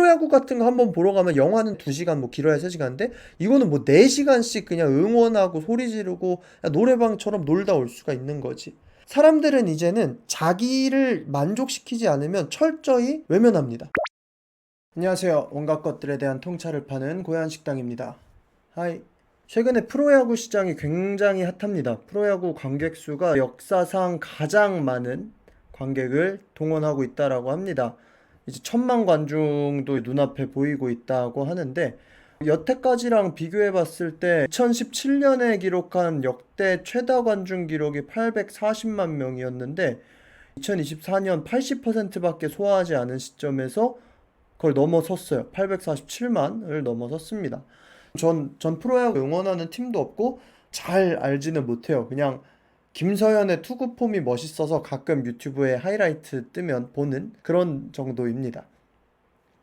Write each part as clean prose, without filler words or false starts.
프로야구 같은 거 한번 보러 가면 영화는 2시간 뭐 길어야 3시간인데 이거는 뭐 4시간씩 그냥 응원하고 소리 지르고 노래방처럼 놀다 올 수가 있는 거지. 사람들은 이제는 자기를 만족시키지 않으면 철저히 외면합니다. 안녕하세요. 온갖 것들에 대한 통찰을 파는 고양식당입니다. 하이. 최근에 프로야구 시장이 굉장히 핫합니다. 프로야구 관객 수가 역사상 가장 많은 관객을 동원하고 있다라고 합니다. 이제 1,000만 관중도 눈앞에 보이고 있다고 하는데 여태까지랑 비교해 봤을 때 2017년에 기록한 역대 최다 관중 기록이 840만 명이었는데 2024년 80%밖에 소화하지 않은 시점에서 그걸 넘어섰어요. 847만을 넘어섰습니다. 전 프로야구 응원하는 팀도 없고 잘 알지는 못해요. 그냥 김서현의 투구 폼이 멋있어서 가끔 유튜브에 하이라이트 뜨면 보는 그런 정도입니다.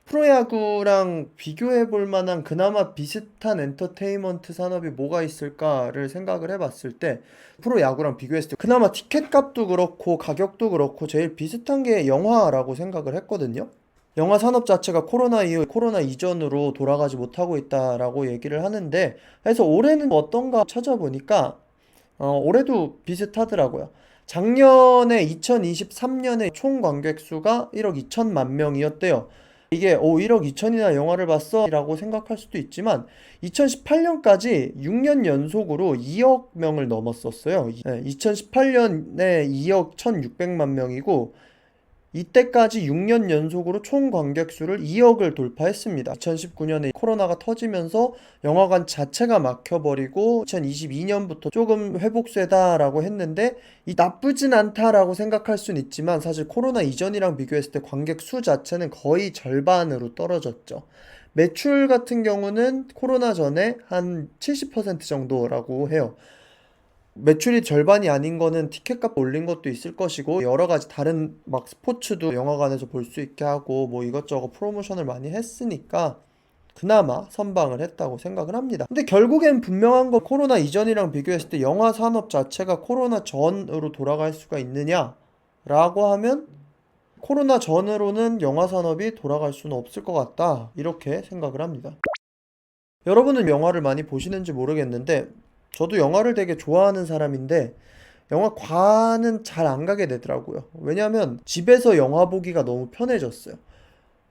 프로야구랑 비교해 볼 만한 그나마 비슷한 엔터테인먼트 산업이 뭐가 있을까를 생각을 해봤을 때 프로야구랑 비교했을 때 그나마 티켓 값도 그렇고 가격도 그렇고 제일 비슷한 게 영화라고 생각을 했거든요. 영화 산업 자체가 코로나 이후, 코로나 이전으로 돌아가지 못하고 있다라고 얘기를 하는데, 그래서 올해는 어떤가 찾아보니까, 올해도 비슷하더라고요. 작년에 2023년에 총 관객 수가 1억 2천만 명이었대요. 이게 1억 2천이나 영화를 봤어? 라고 생각할 수도 있지만 2018년까지 6년 연속으로 2억 명을 넘었었어요. 2018년에 2억 1,600만 명이고 이때까지 6년 연속으로 총 관객 수를 2억을 돌파했습니다. 2019년에 코로나가 터지면서 영화관 자체가 막혀버리고 2022년부터 조금 회복세다라고 했는데 이 나쁘진 않다라고 생각할 수는 있지만 사실 코로나 이전이랑 비교했을 때 관객 수 자체는 거의 절반으로 떨어졌죠. 매출 같은 경우는 코로나 전에 한 70% 정도라고 해요. 매출이 절반이 아닌 거는 티켓값 올린 것도 있을 것이고 여러 가지 다른 막 스포츠도 영화관에서 볼 수 있게 하고 뭐 이것저것 프로모션을 많이 했으니까 그나마 선방을 했다고 생각을 합니다. 근데 결국엔 분명한 건 코로나 이전이랑 비교했을 때 영화 산업 자체가 코로나 전으로 돌아갈 수가 있느냐? 라고 하면 코로나 전으로는 영화 산업이 돌아갈 수는 없을 것 같다. 이렇게 생각을 합니다. 여러분은 영화를 많이 보시는지 모르겠는데 저도 영화를 되게 좋아하는 사람인데 영화관은 잘 안 가게 되더라고요. 왜냐면 집에서 영화 보기가 너무 편해졌어요.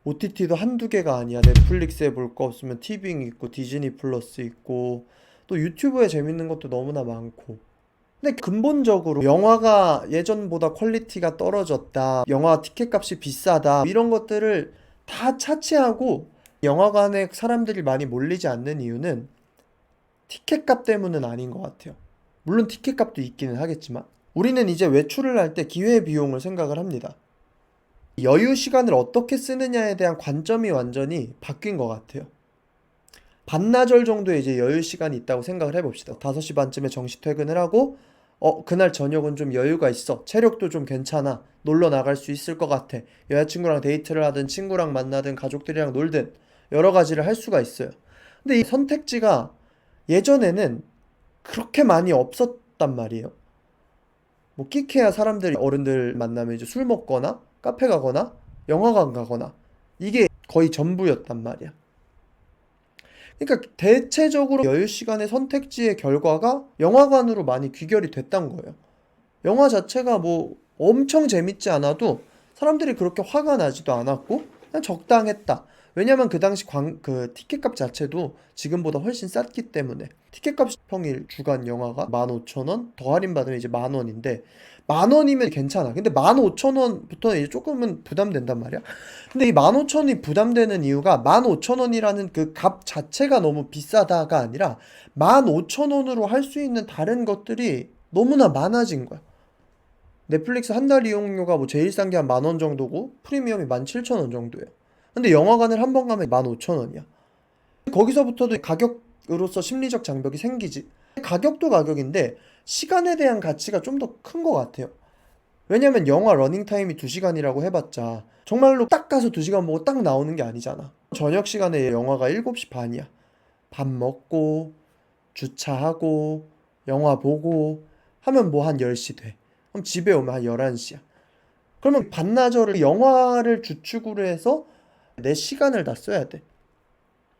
OTT도 한두 개가 아니야. 넷플릭스에 볼 거 없으면 티빙 있고 디즈니 플러스 있고 또 유튜브에 재밌는 것도 너무나 많고. 근데 근본적으로 영화가 예전보다 퀄리티가 떨어졌다. 영화 티켓 값이 비싸다. 이런 것들을 다 차치하고 영화관에 사람들이 많이 몰리지 않는 이유는 티켓값 때문은 아닌 것 같아요. 물론 티켓값도 있기는 하겠지만 우리는 이제 외출을 할 때 기회비용을 생각을 합니다. 여유 시간을 어떻게 쓰느냐에 대한 관점이 완전히 바뀐 것 같아요. 반나절 정도의 이제 여유 시간이 있다고 생각을 해봅시다. 5시 반쯤에 정시 퇴근을 하고 그날 저녁은 좀 여유가 있어. 체력도 좀 괜찮아. 놀러 나갈 수 있을 것 같아. 여자친구랑 데이트를 하든 친구랑 만나든 가족들이랑 놀든 여러 가지를 할 수가 있어요. 근데 이 선택지가 예전에는 그렇게 많이 없었단 말이에요. 뭐 끼케야 사람들이 어른들 만나면 이제 술 먹거나 카페 가거나 영화관 가거나 이게 거의 전부였단 말이야. 그러니까 대체적으로 여유 시간의 선택지의 결과가 영화관으로 많이 귀결이 됐단 거예요. 영화 자체가 뭐 엄청 재밌지 않아도 사람들이 그렇게 화가 나지도 않았고 그냥 적당했다. 왜냐면 그 당시 그 티켓값 자체도 지금보다 훨씬 쌌기 때문에 티켓값 평일 주간 영화가 15,000원 더 할인받으면 이제 10,000원인데 10,000원이면 괜찮아. 근데 15,000원부터 이제 조금은 부담된단 말이야. 근데 이 15,000원이 부담되는 이유가 15,000원이라는 그 값 자체가 너무 비싸다가 아니라 15,000원으로 할 수 있는 다른 것들이 너무나 많아진 거야. 넷플릭스 한 달 이용료가 뭐 제일 싼 게 한 10,000원 정도고 프리미엄이 17,000원 정도예요. 근데 영화관을 한 번 가면 15,000원이야. 거기서부터도 가격으로서 심리적 장벽이 생기지. 가격도 가격인데 시간에 대한 가치가 좀 더 큰 것 같아요. 왜냐면 영화 러닝타임이 2시간이라고 해봤자 정말로 딱 가서 2시간 보고 딱 나오는 게 아니잖아. 저녁 시간에 영화가 7시 반이야. 밥 먹고 주차하고 영화 보고 하면 뭐 한 10시 돼. 그럼 집에 오면 한 11시야. 그러면 반나절을 영화를 주축으로 해서 내 시간을 다 써야 돼.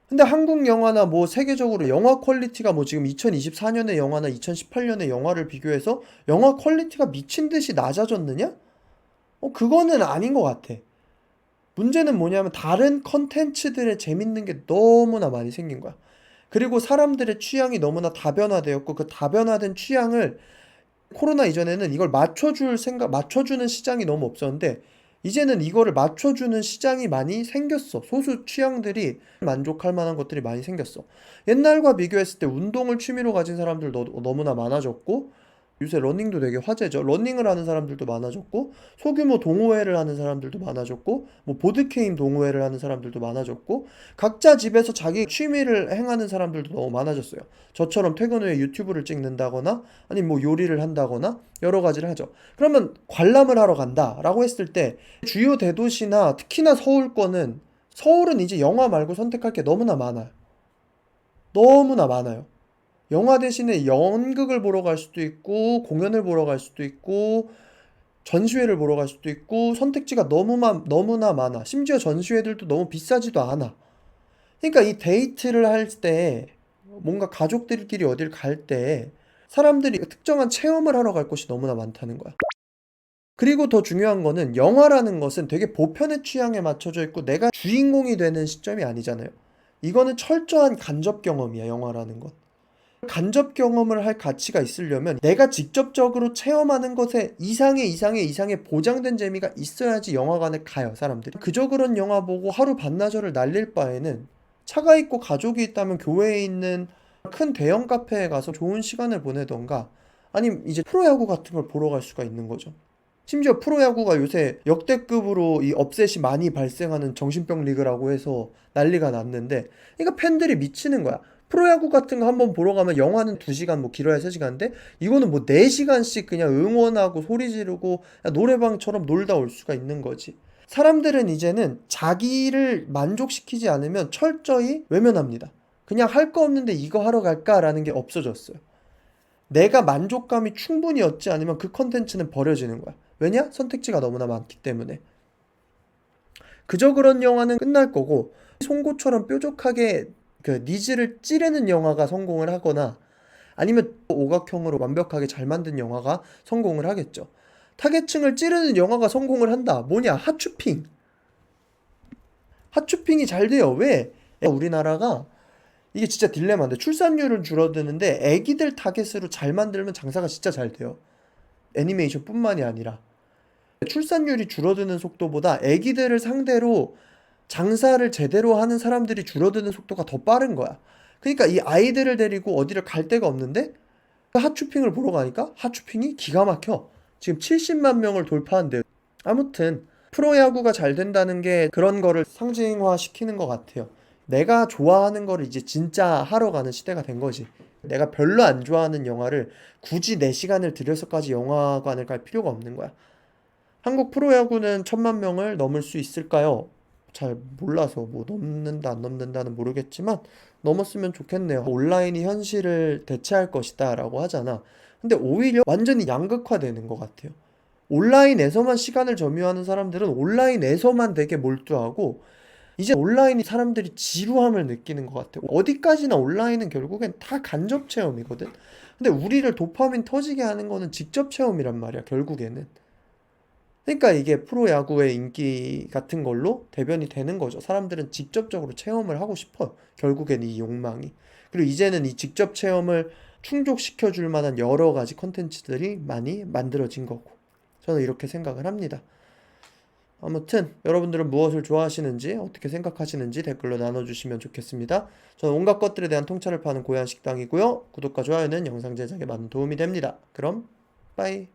근데 한국 영화나 뭐 세계적으로 영화 퀄리티가 뭐 지금 2024년의 영화나 2018년의 영화를 비교해서 영화 퀄리티가 미친 듯이 낮아졌느냐? 그거는 아닌 것 같아. 문제는 뭐냐면 다른 컨텐츠들의 재밌는 게 너무나 많이 생긴 거야. 그리고 사람들의 취향이 너무나 다변화되었고 그 다변화된 취향을 코로나 이전에는 이걸 맞춰주는 시장이 너무 없었는데 이제는 이거를 맞춰주는 시장이 많이 생겼어. 소수 취향들이 만족할 만한 것들이 많이 생겼어. 옛날과 비교했을 때 운동을 취미로 가진 사람들도 너무나 많아졌고 요새 러닝도 되게 화제죠. 러닝을 하는 사람들도 많아졌고 소규모 동호회를 하는 사람들도 많아졌고 뭐 보드게임 동호회를 하는 사람들도 많아졌고 각자 집에서 자기 취미를 행하는 사람들도 너무 많아졌어요. 저처럼 퇴근 후에 유튜브를 찍는다거나 아니면 뭐 요리를 한다거나 여러 가지를 하죠. 그러면 관람을 하러 간다라고 했을 때 주요 대도시나 특히나 서울은 이제 영화 말고 선택할 게 너무나 많아요. 너무나 많아요. 영화 대신에 연극을 보러 갈 수도 있고, 공연을 보러 갈 수도 있고, 전시회를 보러 갈 수도 있고, 선택지가 너무나 많아. 심지어 전시회들도 너무 비싸지도 않아. 그러니까 이 데이트를 할 때, 뭔가 가족들끼리 어딜 갈 때, 사람들이 특정한 체험을 하러 갈 곳이 너무나 많다는 거야. 그리고 더 중요한 거는 영화라는 것은 되게 보편의 취향에 맞춰져 있고, 내가 주인공이 되는 시점이 아니잖아요. 이거는 철저한 간접 경험이야, 영화라는 건. 간접 경험을 할 가치가 있으려면 내가 직접적으로 체험하는 것에 이상의 보장된 재미가 있어야지 영화관에 가요, 사람들이. 그저 그런 영화 보고 하루 반나절을 날릴 바에는 차가 있고 가족이 있다면 교회에 있는 큰 대형 카페에 가서 좋은 시간을 보내던가 아니면 이제 프로야구 같은 걸 보러 갈 수가 있는 거죠. 심지어 프로야구가 요새 역대급으로 이 업셋이 많이 발생하는 정신병 리그라고 해서 난리가 났는데, 그러니까 팬들이 미치는 거야. 프로야구 같은 거 한번 보러 가면 영화는 2시간 뭐 길어야 3시간인데 이거는 뭐 4시간씩 그냥 응원하고 소리 지르고 노래방처럼 놀다 올 수가 있는 거지. 사람들은 이제는 자기를 만족시키지 않으면 철저히 외면합니다. 그냥 할 거 없는데 이거 하러 갈까라는 게 없어졌어요. 내가 만족감이 충분히 얻지 않으면 그 컨텐츠는 버려지는 거야. 왜냐? 선택지가 너무나 많기 때문에. 그저 그런 영화는 끝날 거고 송곳처럼 뾰족하게 그 니즈를 찌르는 영화가 성공을 하거나 아니면 오각형으로 완벽하게 잘 만든 영화가 성공을 하겠죠. 타겟층을 찌르는 영화가 성공을 한다. 뭐냐? 핫쇼핑. 핫쇼핑이 잘 돼요. 왜? 우리나라가 이게 진짜 딜레마인데 출산율은 줄어드는데 애기들 타겟으로 잘 만들면 장사가 진짜 잘 돼요. 애니메이션뿐만이 아니라 출산율이 줄어드는 속도보다 애기들을 상대로 장사를 제대로 하는 사람들이 줄어드는 속도가 더 빠른 거야. 그러니까 이 아이들을 데리고 어디를 갈 데가 없는데 핫쇼핑을 보러 가니까 핫쇼핑이 기가 막혀. 지금 70만 명을 돌파한대요. 아무튼 프로야구가 잘 된다는 게 그런 거를 상징화 시키는 것 같아요. 내가 좋아하는 거를 이제 진짜 하러 가는 시대가 된 거지. 내가 별로 안 좋아하는 영화를 굳이 내 시간을 들여서까지 영화관을 갈 필요가 없는 거야. 한국 프로야구는 1,000만 명을 넘을 수 있을까요? 잘 몰라서 뭐 넘는다 안 넘는다는 모르겠지만 넘었으면 좋겠네요. 온라인이 현실을 대체할 것이다 라고 하잖아. 근데 오히려 완전히 양극화되는 것 같아요. 온라인에서만 시간을 점유하는 사람들은 온라인에서만 되게 몰두하고 이제 온라인이 사람들이 지루함을 느끼는 것 같아요. 어디까지나 온라인은 결국엔 다 간접 체험이거든. 근데 우리를 도파민 터지게 하는 거는 직접 체험이란 말이야, 결국에는. 그러니까 이게 프로야구의 인기 같은 걸로 대변이 되는 거죠. 사람들은 직접적으로 체험을 하고 싶어요. 결국엔 이 욕망이. 그리고 이제는 이 직접 체험을 충족시켜 줄 만한 여러 가지 컨텐츠들이 많이 만들어진 거고. 저는 이렇게 생각을 합니다. 아무튼 여러분들은 무엇을 좋아하시는지 어떻게 생각하시는지 댓글로 나눠주시면 좋겠습니다. 저는 온갖 것들에 대한 통찰을 파는 고얀식당이고요. 구독과 좋아요는 영상 제작에 많은 도움이 됩니다. 그럼 빠이.